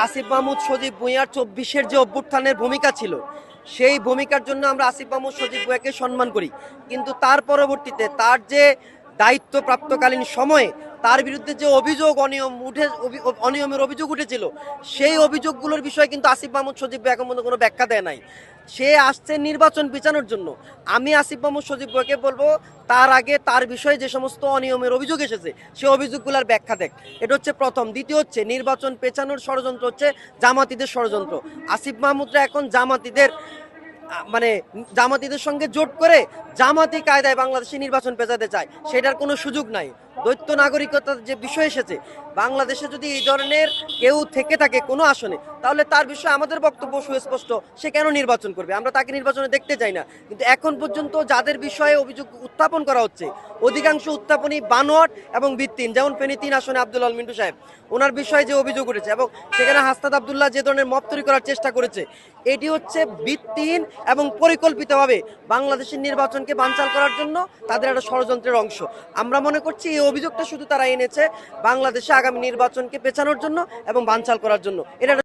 আসিফ মাহমুদ সজীব ভুঁইয়ার 24-এর যে অভ্যুত্থানের ভূমিকা ছিল, সেই ভূমিকার জন্য আমরা আসিফ মাহমুদ সজীব ভুঁইয়াকে সম্মান করি। কিন্তু তার পরবর্তীতে তার যে দায়িত্বপ্রাপ্তকালীন সময়ে তার বিরুদ্ধে যে অনিয়মের অভিযোগ উঠেছিল, সেই অভিযোগগুলোর বিষয়ে কিন্তু আসিফ মাহমুদ সজীব ভুঁইয়া এখন পর্যন্ত কোনো ব্যাখ্যা দেয় নাই। সে আসছে নির্বাচন পিছানোর জন্য। আমি আসিফ মাহমুদ সজীব ভুঁইয়াকে বলবো, তার আগে তার বিষয়ে যে সমস্ত অনিয়মের অভিযোগ এসেছে সেই অভিযোগগুলোর ব্যাখ্যা দেখ। এটা হচ্ছে প্রথম। দ্বিতীয় হচ্ছে, নির্বাচন পেছানোর ষড়যন্ত্র হচ্ছে জামাতিদের ষড়যন্ত্র। আসিফ মাহমুদরা এখন মানে জামাতিদের সঙ্গে জোট করে জামাতি কায়দায় বাংলাদেশে নির্বাচন পেছাতে চায়, সেটার কোনো সুযোগ নাই। দ্বৈত নাগরিকতার যে বিষয় এসেছে, বাংলাদেশে যদি এই ধরনের কেউ থেকে থাকে কোনো আসনে, তাহলে তার বিষয়ে আমাদের বক্তব্য সুস্পষ্ট, সে কেন নির্বাচন করবে? আমরা তাকে নির্বাচনে দেখতে চাই না। কিন্তু এখন পর্যন্ত যাদের বিষয়ে অভিযোগ উত্থাপন করা হচ্ছে, অধিকাংশ উত্থাপনই বানোয়াট এবং ভিত্তিহীন। যেমন ফেনী 3 আসনে আব্দুল আল মিন্টু সাহেব, ওনার বিষয়ে যে অভিযোগ উঠেছে এবং সেখানে হাসনাত আবদুল্লাহ যে ধরনের মব তৈরি করার চেষ্টা করেছে, এটি হচ্ছে ভিত্তিহীন এবং পরিকল্পিতভাবে বাংলাদেশের নির্বাচনকে বানচাল করার জন্য তাদের একটা ষড়যন্ত্রের অংশ। আমরা মনে করছি এই অভিযোগটা শুধু তারা এনেছে বাংলাদেশে আগামী নির্বাচনকে পেছানোর জন্য এবং বানচাল করার জন্য। এটা